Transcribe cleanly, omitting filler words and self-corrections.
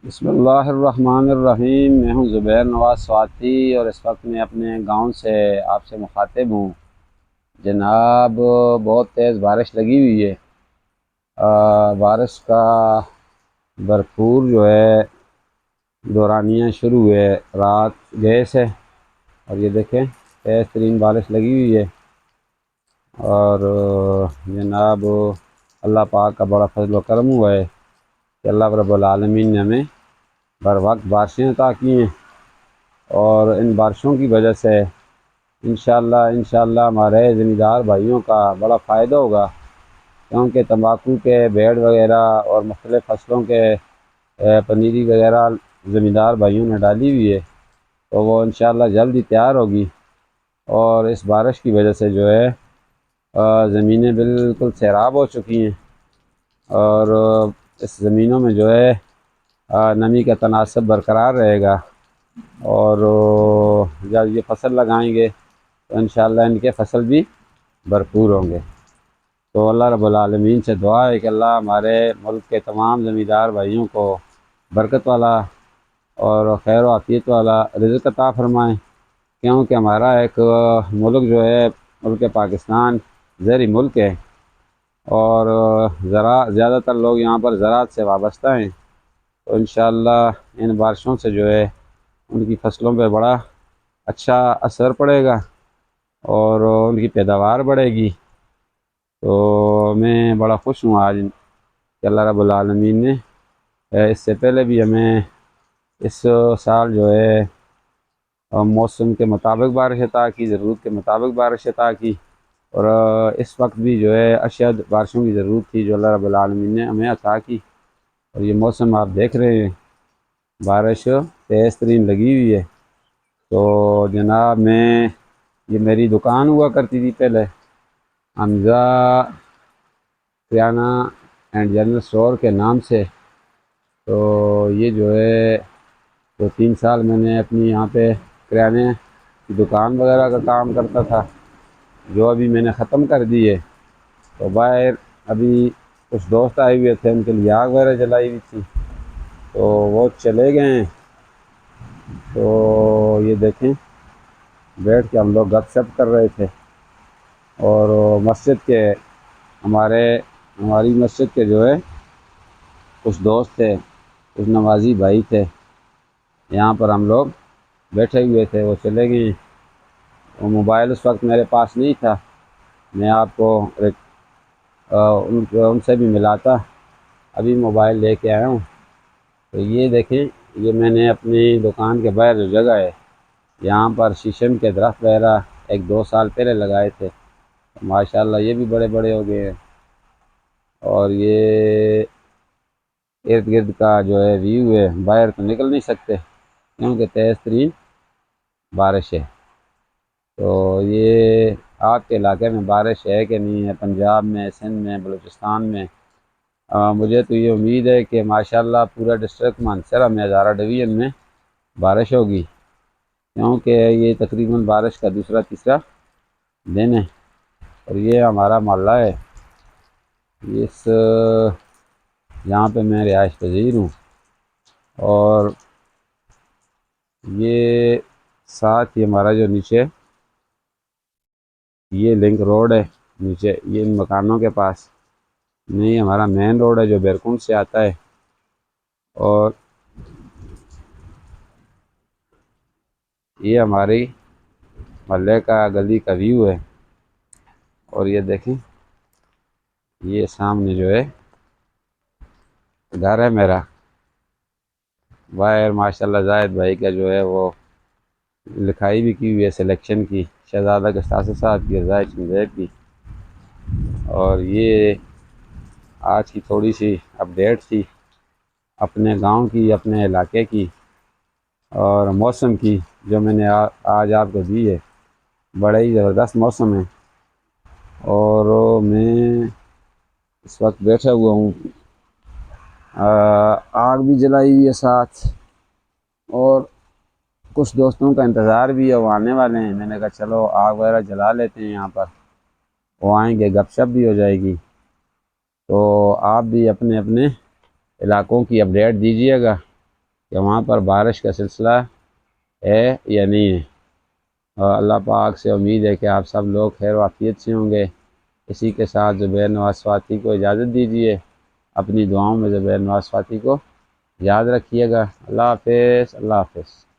بسم اللہ الرحمن الرحیم۔ میں ہوں زبیر نواز سواتی اور اس وقت میں اپنے گاؤں سے آپ سے مخاطب ہوں۔ جناب بہت تیز بارش لگی ہوئی ہے۔ بارش کا بھرپور جو ہے دورانیہ شروع ہوئے، رات گئے سے اور یہ دیکھیں تیز ترین بارش لگی ہوئی ہے۔ اور جناب اللہ پاک کا بڑا فضل و کرم ہوا ہے کہ اللہ رب العالمین نے ہمیں بر وقت بارشیں عطا کی ہیں، اور ان بارشوں کی وجہ سے انشاءاللہ ہمارے زمیندار بھائیوں کا بڑا فائدہ ہوگا، کیونکہ تمباکو کے بیڑ وغیرہ اور مختلف فصلوں کے پنیری وغیرہ زمیندار بھائیوں نے ڈالی ہوئی ہے، تو وہ انشاءاللہ جلد ہی تیار ہوگی۔ اور اس بارش کی وجہ سے جو ہے زمینیں بالکل سیراب ہو چکی ہیں، اور اس زمینوں میں جو ہے نمی کا تناسب برقرار رہے گا، اور جب یہ فصل لگائیں گے تو انشاءاللہ ان کے فصل بھی بھرپور ہوں گے۔ تو اللہ رب العالمین سے دعا ہے کہ اللہ ہمارے ملک کے تمام زمیندار بھائیوں کو برکت والا اور خیر و عافیت والا رزق عطا فرمائیں، کیونکہ ہمارا ایک ملک جو ہے ملک پاکستان زرعی ملک ہے، اور زیادہ تر لوگ یہاں پر زراعت سے وابستہ ہیں، تو انشاءاللہ ان بارشوں سے جو ہے ان کی فصلوں پہ بڑا اچھا اثر پڑے گا اور ان کی پیداوار بڑھے گی۔ تو میں بڑا خوش ہوں آج کہ اللہ رب العالمین نے اس سے پہلے بھی ہمیں اس سال جو ہے موسم کے مطابق بارش عطا کی، ضرورت کے مطابق بارش عطا کی، اور اس وقت بھی جو ہے اشد بارشوں کی ضرورت تھی جو اللہ رب العالمین نے ہمیں عطا کی۔ اور یہ موسم آپ دیکھ رہے ہیں، بارش تیز ترین لگی ہوئی ہے۔ تو جناب یہ میری دکان ہوا کرتی تھی پہلے، حمزہ کریانہ اینڈ جنرل اسٹور کے نام سے۔ تو یہ جو ہے 2-3 سال میں نے اپنی یہاں پہ کریانے کی دکان وغیرہ کا کام کرتا تھا، جو ابھی میں نے ختم کر دی ہے۔ تو باہر ابھی کچھ دوست آئے ہوئے تھے، ان کے لیے آگ وغیرہ جلائی ہوئی تھی، تو وہ چلے گئے ہیں۔ تو یہ دیکھیں بیٹھ کے ہم لوگ گپ شپ کر رہے تھے، اور مسجد کے ہماری مسجد کے جو ہے کچھ دوست تھے، کچھ نمازی بھائی تھے، یہاں پر ہم لوگ بیٹھے ہوئے تھے، وہ چلے گئے۔ وہ موبائل اس وقت میرے پاس نہیں تھا، میں آپ کو ان سے بھی ملاتا، ابھی موبائل لے کے آیا ہوں۔ تو یہ دیکھیں، یہ میں نے اپنی دکان کے باہر جو جگہ ہے، یہاں پر شیشم کے درخت وغیرہ 1-2 سال پہلے لگائے تھے، ماشاءاللہ یہ بھی بڑے بڑے ہو گئے ہیں۔ اور یہ ارد گرد کا جو ہے ویو ہے، باہر تو نکل نہیں سکتے کیونکہ تیز ترین بارش ہے۔ تو یہ آپ کے علاقے میں بارش ہے کہ نہیں ہے، پنجاب میں، سندھ میں، بلوچستان میں؟ مجھے تو یہ امید ہے کہ ماشاءاللہ پورا ڈسٹرکٹ مانسہرہ میں ہزارہ ڈویژن میں بارش ہوگی، کیونکہ یہ تقریباً بارش کا دوسرا تیسرا دن ہے، اور یہ ہمارا محلہ ہے، یہاں پہ میں رہائش پذیر ہوں۔ اور یہ ساتھ ہی ہمارا جو نیچے یہ لنک روڈ ہے، نیچے یہ ان مکانوں کے پاس نہیں، ہمارا مین روڈ ہے جو بیرکنڈ سے آتا ہے۔ اور یہ ہماری محلے کا گلی کا ویو ہے، اور یہ دیکھیں یہ سامنے جو ہے گھر ہے میرا باہر، ماشاءاللہ زاہد بھائی کا جو ہے وہ لکھائی بھی کی ہوئی ہے سلیکشن کی، شہزادہ گستاثی صاحب کی، زاہد شمزیب کی۔ اور یہ آج کی تھوڑی سی اپڈیٹ تھی اپنے گاؤں کی، اپنے علاقے کی اور موسم کی، جو میں نے آج آپ کو دی ہے۔ بڑا ہی زبردست موسم ہے، اور میں اس وقت بیٹھا ہوا ہوں، آگ بھی جلائی ہوئی ہے ساتھ، اور کچھ دوستوں کا انتظار بھی ہے، وہ آنے والے ہیں، میں نے کہا چلو آگ وغیرہ جلا لیتے ہیں یہاں پر، وہ آئیں گے، گپ شپ بھی ہو جائے گی۔ تو آپ بھی اپنے اپنے علاقوں کی اپڈیٹ دیجیے گا، کہ وہاں پر بارش کا سلسلہ ہے یا نہیں ہے، اور اللہ پاک سے امید ہے کہ آپ سب لوگ خیر و عافیت سے ہوں گے۔ اسی کے ساتھ زبیر نواز سواتی کو اجازت دیجیے، اپنی دعاؤں میں زبیر نواز سواتی کو یاد رکھیے گا۔ اللہ حافظ، اللہ حافظ۔